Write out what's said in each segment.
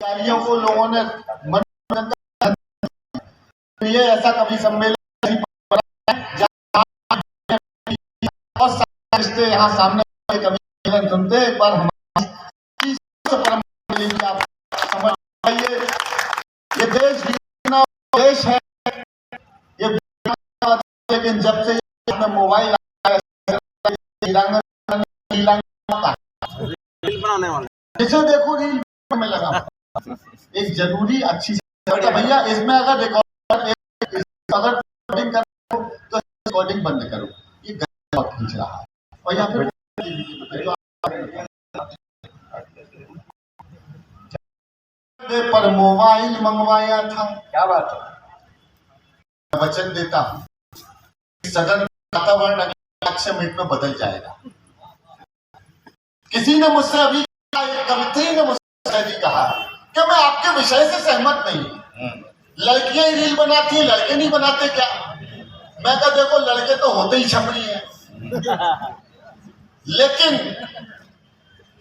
अधिकारियों को लोगों ने ये ऐसा कभी सम्मेलन नहीं और रिश्ते यहाँ सामने कभी सुनते। एक बार हमारी आप समझ पाइए, ये देश देश है ये, लेकिन जब से मोबाइल बनाने वाले जिसे देखो रील में लगा एक जरूरी अच्छी भैया इसमें अगर रिकॉर्डिंग करो तो रिकॉर्डिंग बंद करो, ये गलत खींच रहा है। और या फिर पर मोबाइल मंगवाया था, क्या बात है, वचन देता हूँ सदन वातावरण अगले 5 मिनट में बदल जाएगा। किसी ने मुझसे अभी कवित्री ने मुझसे कहा कि मैं आपके विषय से सहमत नहीं हूँ, लड़कियां ही रील बनाती हैं लड़के नहीं बनाते क्या? मैं कहा देखो लड़के तो होते ही छपरी हैं, लेकिन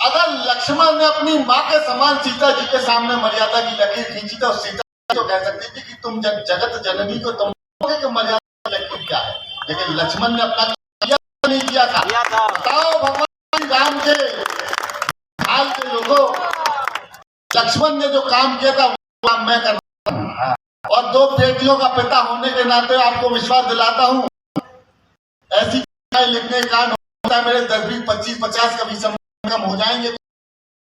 अगर लक्ष्मण ने अपनी माँ के समान सीता जी के सामने मर्यादा की लकीर खींची तो सीता तो कह सकती थी कि तुम जगत जननी को तुम कि मर्यादा लकीर क्या है, लेकिन लक्ष्मण ने अपना नहीं किया था। बताओ भगवान राम के हाल के लोगों, लक्ष्मण ने जो काम किया था वो काम मैं करता हूँ, और 2 बेटियों का पिता होने के नाते आपको विश्वास दिलाता हूँ ऐसी लिखने का होता है मेरे 10, 20, 25, 50 कभी कम हो जाएंगे।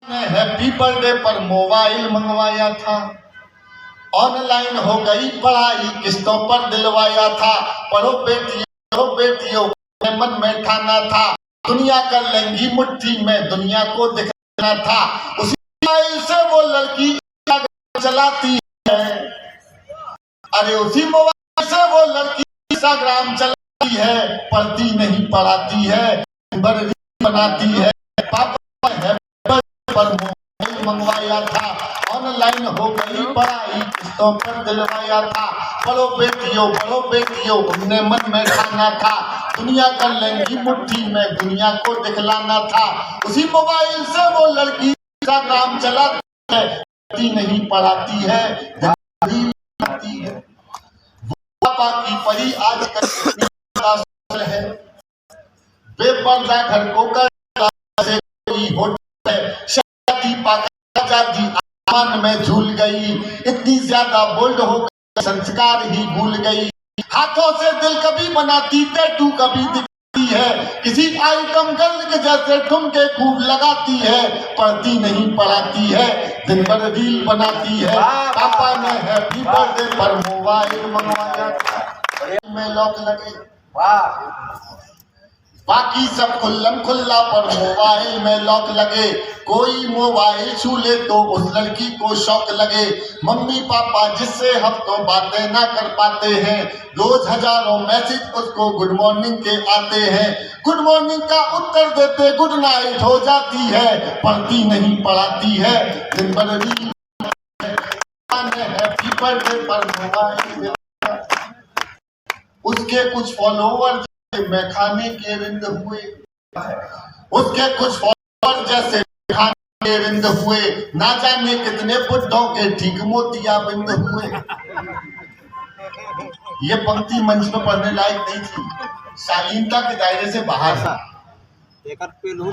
हैप्पी बर्थडे पर मोबाइल मंगवाया था, ऑनलाइन हो गई पढ़ाई किस्तों पर दिलवाया था, पढ़ो बेटियों मन में ठाना था, दुनिया कर लेंगी मुट्ठी में दुनिया को दिखाना था। उसी मोबाइल से वो लड़की चलाती है, अरे उसी मोबाइल से वो लड़की इंस्टाग्राम चलाती है, पढ़ती नहीं पढ़ाती है, बनाती है। पापा है पर मोबाइल मंगवाया था, ऑनलाइन हो गई पढ़ाई किस्तों पर दिलवाया था, पढ़ो बेटियों उन्हें मन में ठाना था, दुनिया कर लेंगी मुट्ठी में दुनिया को दिखलाना था। उसी मोबाइल से वो लड़की इंस्टाग्राम चलाती है, पढ़ती नहीं पढ़ाती है, पापा की परी आज कल है, बेपर्दा घर को कर आसमान में झूल गई, इतनी ज्यादा बोल्ड हो गई संस्कार ही भूल गई, हाथों से दिल कभी बनाती टैटू कभी दिखती है, किसी आइटम गर्ल के जैसे ठुमके खूब लगाती है, पढ़ती नहीं पढ़ाती है, दिन भर रील बनाती है। पापा ने हैप्पी बर्थडे पर मोबाइल मंगवाया था, में लॉक लगे, बाकी सब खुल्लम खुल्ला पर मोबाइल में लॉक लगे, कोई मोबाइल छू ले तो उस लड़की को शौक लगे, मम्मी पापा जिससे हफ्तों बातें ना कर पाते हैं, रोज हजारों मैसेज उसको गुड मॉर्निंग के आते हैं, गुड मॉर्निंग का उत्तर देते गुड नाइट हो जाती है, पढ़ती नहीं पढ़ाती है, दिन भर रील हैप्पी बर्थडे पर मोबाइल। उसके कुछ फॉलोवर मैं खाने के रिंद हुए, उसके कुछ फॉलोवर जैसे खाने के रिंद हुए, ना जाने कितने बुड्ढों के ठीक मोतिया बिंद हुए। ये पंक्ति मंच में पढ़ने लायक नहीं थी, शालीनता के दायरे से बाहर था।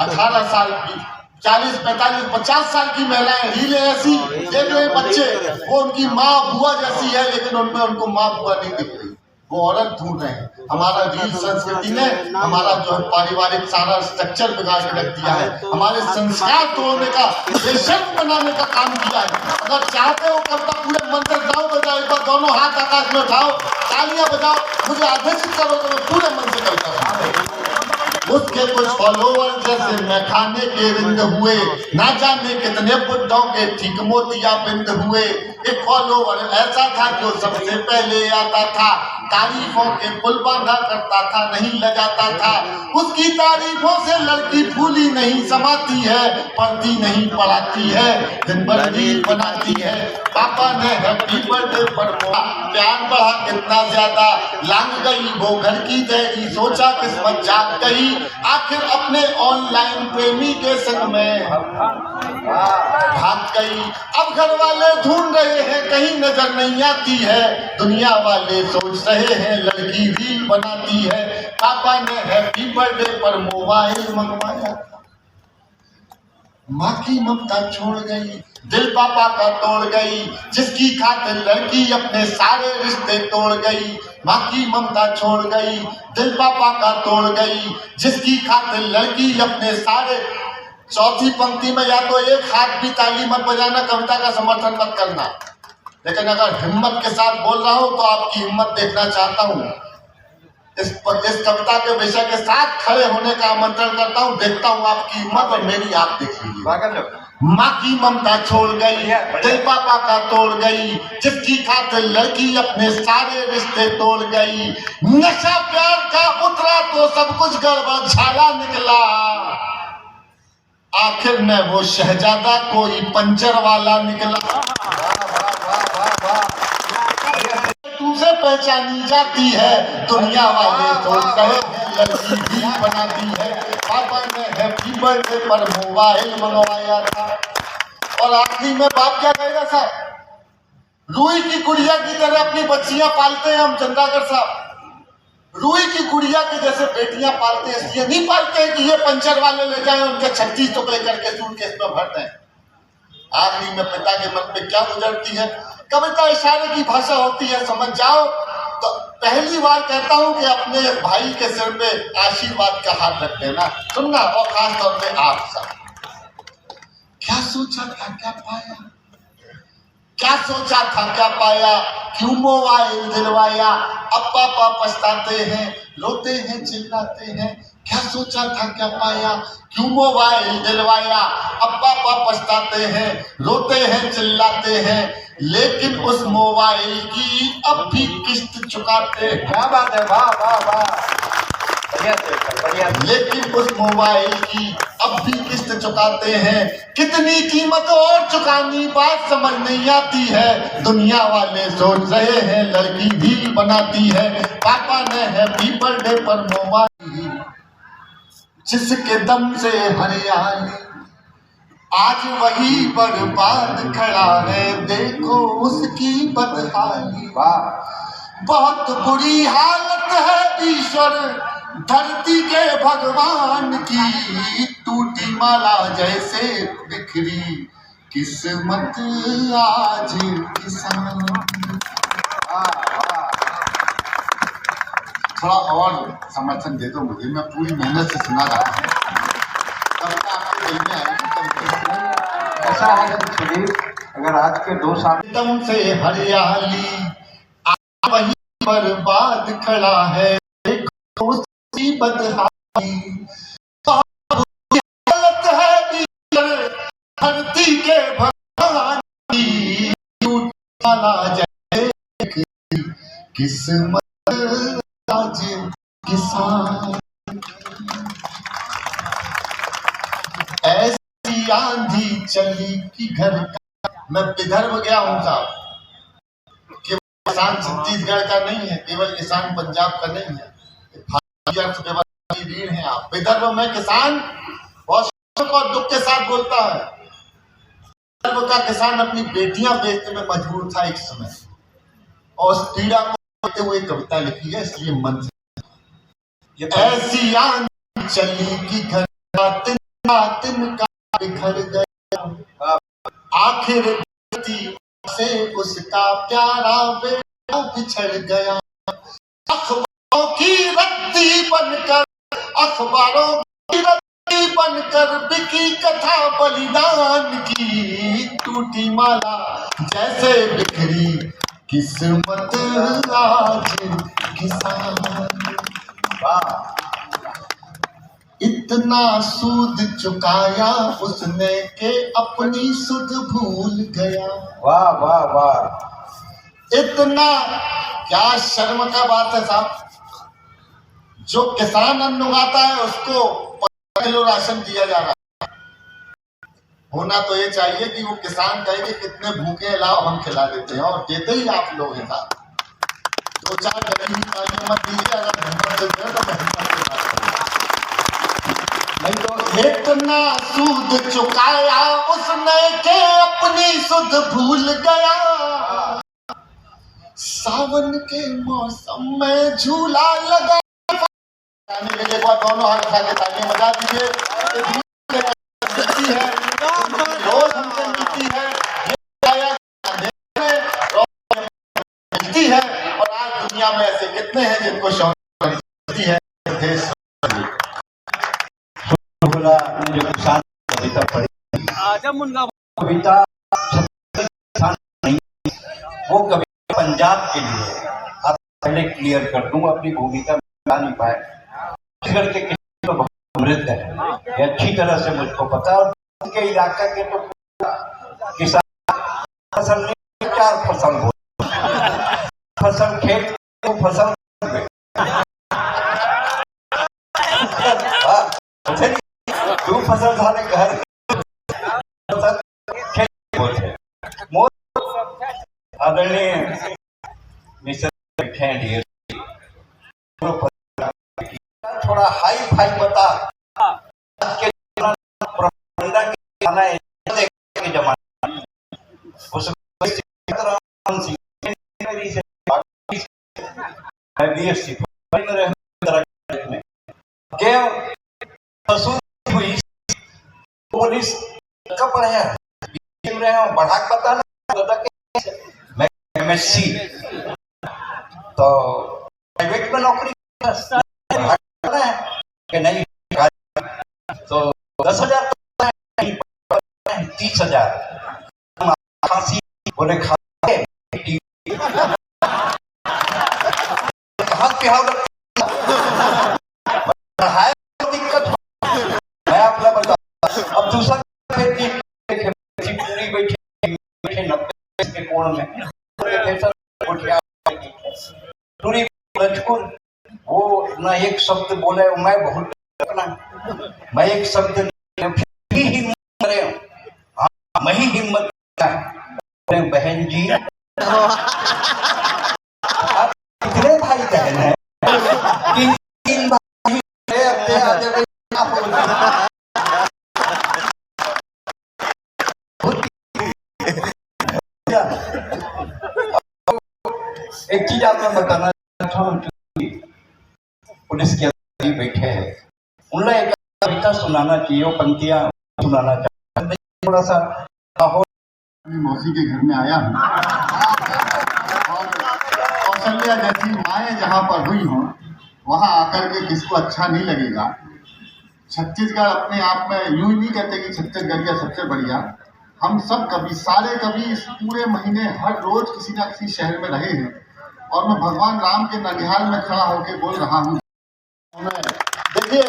18 साल की 40, 45, 50 साल की महिलाएं रीलें ऐसी देख रहे बच्चे, वो उनकी माँ बुआ जैसी है, लेकिन उनमें उनको माँ बुआ नहीं दिख रही, वो औरत ढूंढ रहे हैं। हमारा रील संस्कृति ने हमारा जो है पारिवारिक सारा स्ट्रक्चर बिगाड़ के रख दिया है, हमारे संस्कार तोड़ने का, बेशर्म बनाने का काम किया है। अगर चाहते हो करता पूरे मन से जाओ बजाओ, एक बार दोनों हाथ आकाश में उठाओ, तालियां बजाओ, मुझे आदेशित करो तो मैं पूरे मन से करता हूँ। उसके कुछ फॉलोवर जैसे मैं खाने के रिंद हुए, ना जाने कितने बुड्ढों के ठीक मोतिया बिंद हुए। एक फॉलोवर ऐसा था जो सबसे पहले आता था, तारीफों के पुल बांधा करता था, नहीं लगाता था, उसकी तारीफों से लड़की फूली नहीं समाती है, पढ़ती नहीं पढ़ाती है, दिन भर रील बनाती है। पापा ने हैप्पी बर्थडे पर प्यार बढ़ा कितना ज्यादा, लांग गई वो घर की देरी, सोचा किस्मत जाग गई, आखिर अपने ऑनलाइन प्रेमी के संग में भाग गई। अब घर वाले ढूंढ रहे हैं, कहीं नजर नहीं आती है। दुनिया वाले सोच रहे हैं लड़की रील बनाती है। पापा ने हैप्पी बर्थडे पर मोबाइल मंगवाया। माँ की ममता छोड़ गई, दिल पापा का तोड़ गई, जिसकी खातिर लड़की अपने सारे रिश्ते तोड़ गई। माँ की ममता छोड़ गई, दिल पापा का तोड़ गई, जिसकी खातिर लड़की अपने सारे। चौथी पंक्ति में या तो एक हाथ भी ताली मत बजाना, कविता का समर्थन मत करना, लेकिन अगर हिम्मत के साथ बोल रहा हूं तो आपकी हिम्मत देखना चाहता हूं। इस कविता के विषय के साथ खड़े होने का आमंत्रण करता हूं। देखता हूं आपकी हिम्मत और मेरी, आप देख लीजिए। माँ की ममता छोड़ गई, दिल पापा का तोड़ गई, जिसकी खातिर लड़की अपने सारे रिश्ते तोड़ गई। नशा प्यार का उतरा तो सब कुछ गड़बड़ झाला निकला। आखिर में वो शहजादा कोई पंचर वाला निकला। तुमसे पहचानी जाती है, दुनिया वाले सोच रहे हैं लड़की भी बनाती है। पापा ने हैप्पी बर्थडे पर मोबाइल मंगवाया था। और आखिरी में बाप क्या कहेगा साहब? रूई की गुड़िया की तरह अपनी बच्चियां पालते हैं हम चंद्राकर साहब। रूई की गुड़िया की जैसे बेटियां पालते हैं, इसलिए नहीं पालते हैं कि ये पंचर वाले ले जाएं, उनके 36 टुकड़े करके सूटकेस में भर दें। आखिरी में पिता के मन में क्या गुजरती है? कविता इशारे की भाषा होती है, समझ जाओ। तो पहली बार कहता हूं कि अपने भाई के सिर पे आशीर्वाद का हाथ रख देना, सुनना, और खास तौर पे आप सब। क्या सोचा था क्या पाया, क्या सोचा था क्या पाया, क्यों मोबाइल दिलवाया। अब पापा पछताते हैं, रोते हैं, चिल्लाते हैं। क्या सोचा था क्या पाया, क्यों मोबाइल दिलवाया। अब पापा पछताते हैं, रोते हैं, चिल्लाते हैं, लेकिन उस मोबाइल की अब भी किस्त चुकाते हैं। क्या बात है, वाह वाह वाह, बढ़िया। लेकिन उस मोबाइल की अब भी किस्त चुकाते हैं। कितनी कीमत और चुकानी बात समझ नहीं आती है। दुनिया वाले सोच रहे हैं लड़की भी बनाती है। पापा ने हैप्पी बर्थडे पर मोबाइल, जिसके दम से हरियाली आज वही बर्बाद खड़ा है। देखो उसकी बदहाली, बहुत बुरी हालत है ईश्वर धरती के भगवान की। टूटी माला जैसे बिखरी किस्मत आज किसान। थोड़ा और समर्थन दे दो मुझे, मैं पूरी मेहनत से सुना रहा हूँ। आपके दिल में आएगी ऐसा है सुधीर, अगर आज के 2 साल दम से हरियाली वही बर्बाद खड़ा है। उसकी बदहाली हालत है धरती के भगवान की। माला जैसे किस्मत आज किसान। ऐसी आंधी चली कि घर का। मैं विदर्भ गया हूँ साहब। किसान छत्तीसगढ़ का नहीं है, केवल किसान पंजाब का नहीं है, अर्थव्यवस्था की रीढ़ है। आप विदर्भ में किसान बहुत सुख और दुख के साथ बोलता है। विदर्भ का किसान अपनी बेटियां बेचने में मजबूर था एक समय, और उस पीड़ा को देखते हुए कविता लिखी है, इसलिए मन से। ऐसी आंधी चली कि घर तिनका बिखर गया। आखिर से उसका प्यारा बेटा बिछड़ गया। अखबारों की रद्दी बनकर, अखबारों की रद्दी बनकर बिकी कथा बलिदान की। टूटी माला जैसे बिखरी किस्मत आज किसान। इतना सूद चुकाया उसने के अपनी सुध भूल गया। वाह वाह वाह, इतना, क्या शर्म का बात है साहब। जो किसान अन्न उगाता है उसको 15 किलो राशन दिया जा रहा है। होना तो ये चाहिए कि वो किसान कहे कि कितने भूखे लाओ हम खिला देते हैं, और देते ही आप लोग हैं साहब। 2-4 गरीबी तालियां मत दीजिए, अगर हिम्मत देते हैं तो मैं हिम्मत के साथ नहीं तो इतना सूद चुकाया उसने के अपनी सुध भूल गया। सावन के मौसम में झूला लगा। गाने के लिए एक बार दोनों हाथ उठा के तालियां बजा दीजिए। ये मिलती है, रोज हमसे मिलती है, मिलती है। और आज दुनिया में ऐसे कितने हैं जिनको शौक मिलती है। देश बोला जो किसान कविता पढ़ी कविता नहीं, वो कविता पंजाब के लिए। आप पहले क्लियर कर दूं, अपनी भूमिका बता नहीं पाए। छत्तीसगढ़ के किसान तो बहुत समृद्ध है, ये अच्छी तरह से मुझको पता। और उनके इलाका के तो किसान फसल नहीं, 4 फसल हो, फसल खेत तो फसल दो फसल झाले घर मोर आदरणीय मिस्टर बैठे हैं, थोड़ा हाई फाई बता के जमाना हुई पुलिस का पढ़े बढ़ा के बताना MSc तो प्राइवेट में नौकरी कि नहीं तो 10,000 30,000 खांसी बोले खाते है दिक्कत। मैं आपको बता अब दूसरा बैठे 90 के कोण में वो ना एक शब्द बोले, मैं बहुत मैं एक शब्द ही हिम्मत करे। हाँ मैं ही हिम्मत बहन जी कितने भाई बहन है, तीन भाई एक चीज आपको बताना चाहता हूँ। पुलिस के अधिकारी बैठे हैं, उन्हें एक कविता सुनाना चाहिए, वो पंक्तियां सुनाना चाहता हूँ। थोड़ा सा मौसी के घर में आया हूँ और कौशल्या जैसी माएँ जहाँ पर हुई हों वहाँ आकर के किसको अच्छा नहीं लगेगा। छत्तीसगढ़ अपने आप में यूं ही नहीं कहते कि छत्तीसगढ़ का सबसे बढ़िया। हम सब कभी सारे कभी इस पूरे महीने हर रोज किसी ना किसी शहर में रहे हैं और मैं भगवान राम के ननिहाल में खड़ा होकर बोल रहा हूँ। देखिए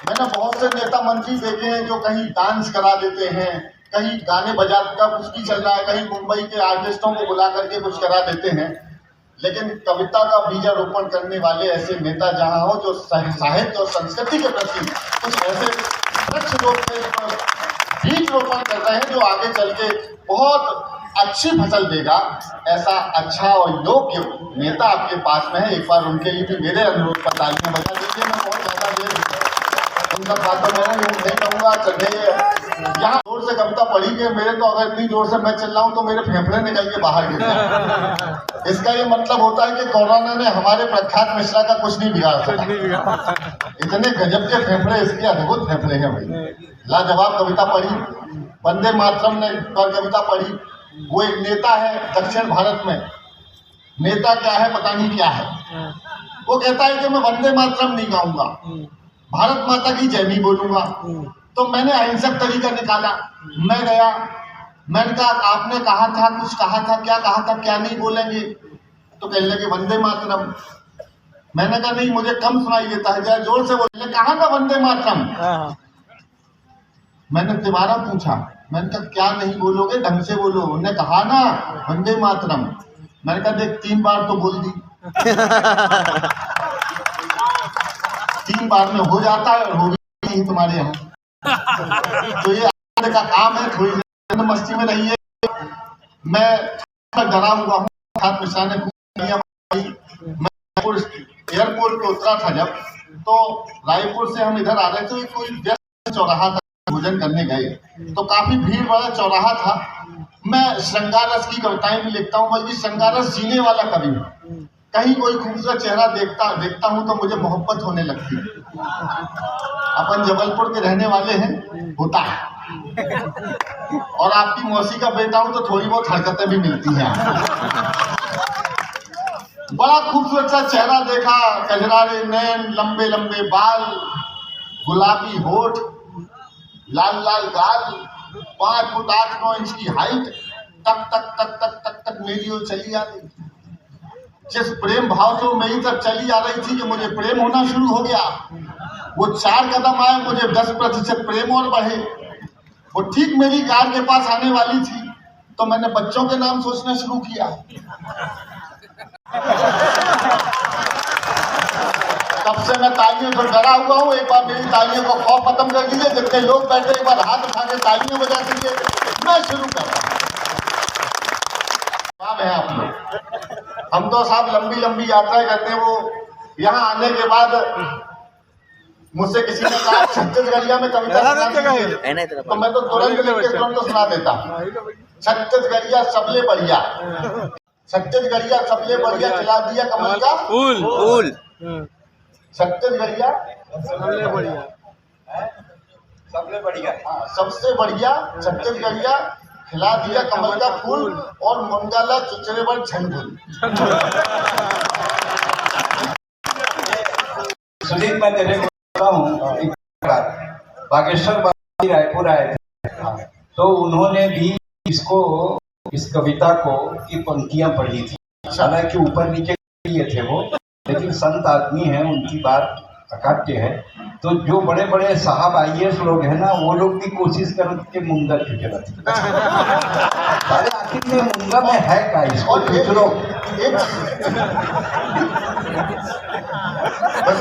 मैंने बहुत से नेता मंत्री देखे हैं जो कहीं डांस करा देते हैं, कहीं गाने बजा का कुछ भी चल रहा है, कहीं मुंबई के आर्टिस्टों को बुला करके कुछ करा देते हैं। लेकिन कविता का बीजारोपण करने वाले ऐसे नेता जहाँ हो जो साहित्य और संस्कृति के प्रति कुछ ऐसे वृक्ष बीज रोपण कर रहे हैं जो आगे चल के बहुत अच्छी फसल देगा, ऐसा अच्छा और योग्य नेता आपके पास में है। एक बार उनके लिए भी मेरे अनुरोध पर तालियां बजा दीजिए। मैं बहुत ज़्यादा देर उन सब बातों में नहीं कहूँगा। चलिए यहाँ जोर से कविता पढ़ी कि मेरे तो अगर इतनी जोर से मैं चल रहा हूँ तो मेरे फेफड़े निकल के बाहर गिर जाए। इसका ये मतलब होता है कि कोरोना ने हमारे प्रख्यात मिश्रा का कुछ नहीं बिगाड़ सका। इतने गजब के फेफड़े, इसके अद्भुत फेफड़े हैं भाई। लाजवाब कविता पढ़ी, वंदे मातरम ने पर कविता पढ़ी। वो एक नेता है दक्षिण भारत में, नेता क्या है पता नहीं क्या है। वो कहता है कि मैं वंदे मातरम नहीं गाऊंगा, भारत माता की जय नहीं बोलूंगा। तो मैंने अहिंसक तरीका निकाला, मैं गया, मैंने कहा आपने कहा था कुछ कहा था, क्या कहा था, क्या नहीं बोलेंगे? तो कहने लगे वंदे मातरम। मैंने कहा नहीं मुझे कम सुनाई देता है, जरा जोर से बोले। कहा था वंदे मातरम? मैंने दोबारा पूछा, मैंने कहा क्या नहीं बोलोगे, ढंग से बोलो। उन्होंने कहा ना वंदे मातरम। मैंने कहा देख 3 बार तो बोल दी 3 बार में हो जाता है और हो भी नहीं तुम्हारे यहाँ। तो ये का काम है, थोड़ी देर मस्ती में रहिए। मैं डरा हुआ हूँ। मिश्रा ने एयरपोर्ट पे उतरा था जब, तो रायपुर से हम इधर आ रहे थे, कोई चौराहा तक भोजन करने गए तो काफी भीड़ वाला चौराहा था। मैं श्रृंगार रस की कविताएं भी लिखता हूँ, बल्कि श्रृंगार रस जीने वाला कवि हूँ। कहीं कोई खूबसूरत चेहरा देखता हूँ तो मुझे मोहब्बत होने लगती है। अपन जबलपुर के रहने वाले हैं, होता है, और आपकी मौसी का बेटा हूँ तो थोड़ी बहुत हरकतें भी मिलती हैं। बड़ा खूबसूरत सा चेहरा देखा, कजरारे नैन, लंबे लंबे बाल, गुलाबी होठ, लाल लाल गाल, 5 फुट 8-9 इंच की हाइट, तक तक तक तक तक तक मेरी ओर चली आ रही। जिस प्रेम भाव से वो मेरी तरफ चली आ रही थी कि मुझे प्रेम होना शुरू हो गया। वो 4 कदम आए, मुझे 10% प्रेम और बढ़े। वो ठीक मेरी कार के पास आने वाली थी तो मैंने बच्चों के नाम सोचना शुरू किया। तब से मैं तालियों से डरा हुआ हूँ। एक बार मेरी तालियों को खौफ खत्म कर दीजिए, जितने लोग बैठे एक बार हाथ उठा के तालियां बजा दीजिए। मैं शुरू कर रहा हूँ। है आप लोग, हम तो साहब लंबी लंबी यात्राएं करते हैं। वो यहाँ आने के बाद मुझसे किसी ने कहा छत्तीसगढ़िया में कविता सुना दीजिए, तो मैं तो तुरंत सुना देता। छत्तीसगढ़िया सबले बढ़िया, छत्तीसगढ़िया सबले बढ़िया, खिला दिया कमल का फूल। छत्तीसगढ़िया सबले बढ़िया, सबसे बढ़िया छत्तीसगढ़िया, खिला दिया कमल का फूल, और मुंडाला चुचरे पर झंझुल। सुदीप, मैं तेरे को बताता हूँ, एक बार बागेश्वर बाबा रायपुर आए थे, तो उन्होंने भी इस कविता को की पंक्तियां पढ़ी थी। हालांकि ऊपर नीचे किए थे वो, लेकिन संत आदमी हैं, उनकी बात अकाट्य है। तो जो बड़े बड़े साहब IAS लोग हैं ना, वो लोग भी कोशिश करते मुंगा चुचला। अरे आखिर में मुंगा में है क्या, इसको चुचलो। बस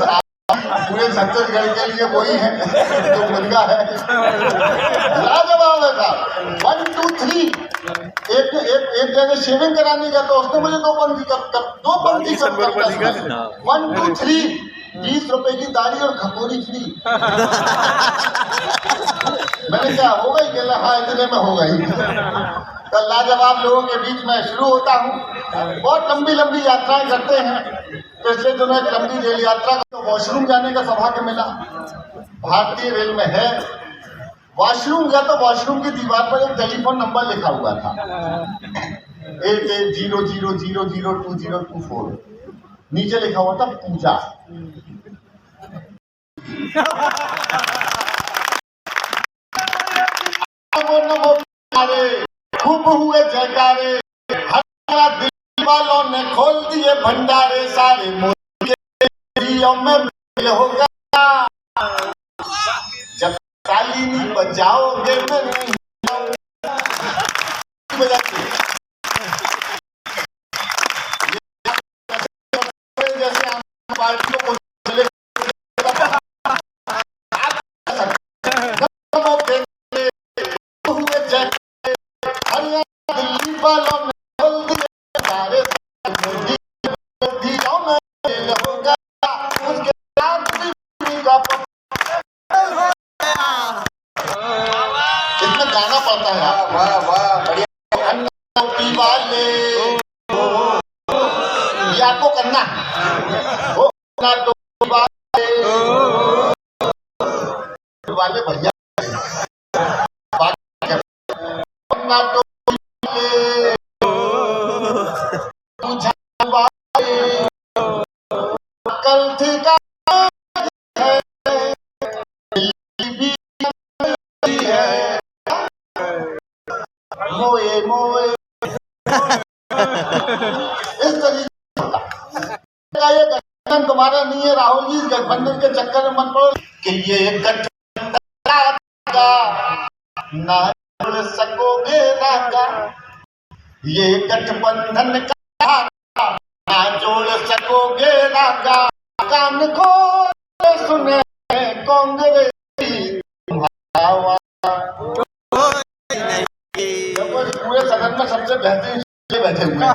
पूरे छत्तीसगढ़ के लिए वही है जो मुंगा है। लाजवाब है साहब। 1 2 3 एक जगह शेविंग कराने का तो उसने मुझे 2 पंक्ति कब 1 2 3 20 रुपए की दाढ़ी और खपोरी फ्री। मैंने क्या हो गई, कहला हाँ इतने में हो गई। तो लाजवाब लोगों के बीच में शुरू होता हूँ। बहुत लंबी लंबी यात्राएं करते हैं। पिछले दिनों एक लंबी रेल यात्रा का वॉशरूम जाने का सौभाग्य मिला। भारतीय रेल में है, वॉशरूम गया तो वॉशरूम की दीवार पर एक टेलीफोन नंबर लिखा हुआ था, 8800002024। नीचे लिखा हुआ था पूजा। खूब हुए जयकारे, हर दिल वालों ने खोल दिए भंडारे, सारे मोदियों में मेल हो गया। जब ताली नहीं बजाओगे मैं नहीं बजाती। जैसे हम पार्टियों को दिल्ली वालों ने खोल दिए सारे मोदियों में मेल हो गया। उसके बाद इसमें गाना पड़ता है। वाह वाह बढ़िया। अन्ना वाले ये आपको करना है। वाले बढ़िया कल ठीक है मोए मोए इस तरीके का ये गठबंधन तुम्हारा नहीं है राहुल जी। इस गठबंधन के चक्कर में मत पड़ो कि ये गठबंधन ना जोड़ सकोगे राजा, ये गठबंधन का ना जोड़ सकोगे राजा। कान खोल सुने कांग्रेसी पूरे सदन में सबसे बेहतरीन बैठे हुए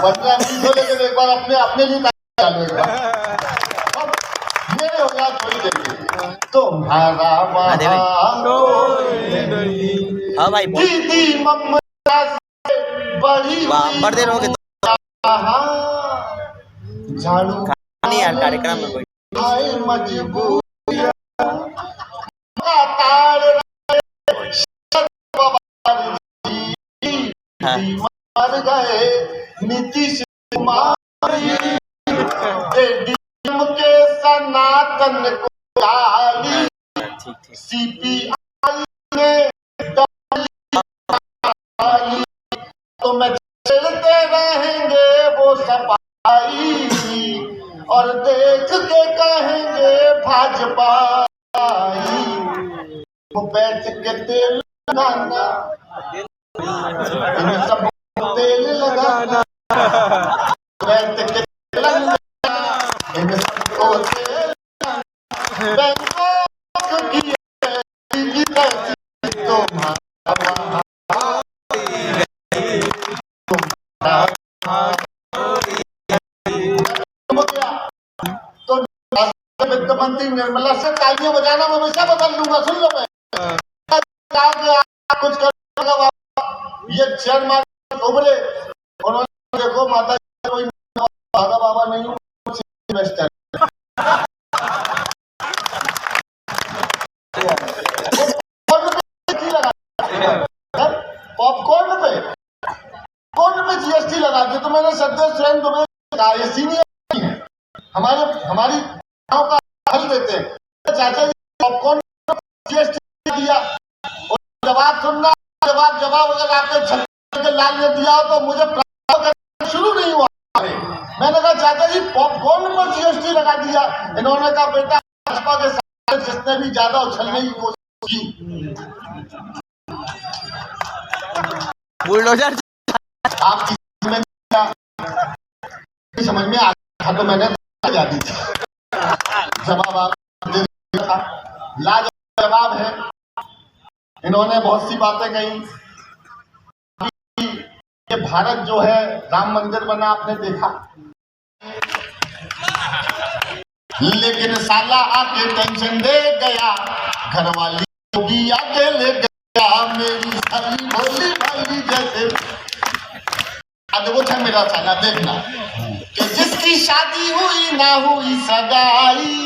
15-20 हो, लेकिन एक बार अपने लिए चालू एक बार मेरे हो गया थोड़ी देर के लिए। तुम्हारा वहाँ कोई नहीं। हाँ भाई बोल। दीदी ममता से बड़ी हुई बर्दे रहोगे तो यहाँ झाड़ू नहीं यार कार्यक्रम में कोई आए मजबूरियाँ का ताड़ रहे शरद जी हाँ। मर गए नीतीश कुमार एडीएम के सनातन को गाली ठीक ठीक सीपीआई ने गाली तो मैं चलते रहेंगे वो सफाई और देख के कहेंगे भाजपा वो बैठ के तेल लगाना इन्हें सब तेल लगाना बैठ के तेल लगाना इन्हें सबको तेल बैंकॉक की वित्त मंत्री निर्मला से तालियां बजाना मैं हमेशा बदल दूंगा। सुन लो मैं कुछ कर ये चेयरमैन उबले उन्होंने देखो माता कोई भागा बाबा नहीं हूँ इन्वेस्टर पॉपकॉर्न पे जीएसटी लगा दिया। तो मैंने सत्य स्वयं तुम्हें कहा ये सीनियर है हमारी गाँव का हल देते हैं। चाचा जी पॉपकॉर्न जीएसटी दिया और जवाब सुनना जवाब अगर आपने छत्तीसगढ़ लाल ने दिया हो तो मुझे प्राप्त करना शुरू नहीं हुआ। मैंने कहा चाचा जी पॉपकॉर्न पर जीएसटी लगा दिया। इन्होंने कहा बेटा भाजपा के साथ जिसने भी ज्यादा उछलने की कोशिश की बुलडोजर आपकी समझ में आ था तो मैंने दी थी जवाब आप लाजवाब है। इन्होंने बहुत सी बातें कही। ये भारत जो है राम मंदिर बना आपने देखा लेकिन साला आके टेंशन दे गया घर वाली होगी आके ले गया मेरी साली भोली भाई जैसे अद्भुत है मेरा साला। देखना कि जिसकी शादी हुई ना हुई सगाई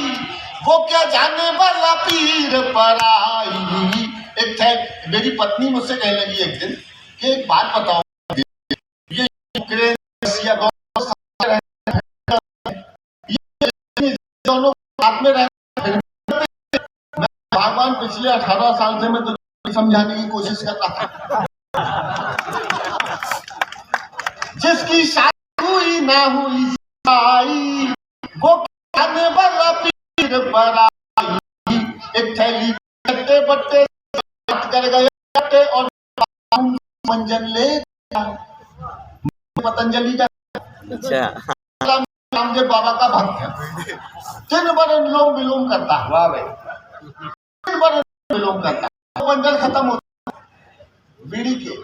वो क्या जाने वाला पीर पर आई। एक थे मेरी पत्नी मुझसे कहने लगी एक दिन कि एक बात बताओ ये यूक्रेन रशिया दोनों साथ में रहते मैं भगवान पिछले 18 साल से मैं तुझे समझाने की कोशिश करता था। जिसकी शादी हुई ना हुई आई वो खाने वाला पीर पर आई। एक थैली कट्टे बट्टे कर गए और मंजन ले पतंजलि का अच्छा रामदेव बाबा का भक्त है। दिन भर अनुलोम विलोम करता है। वाह भाई दिन भर विलोम करता है। मंजन खत्म होता बीड़ी के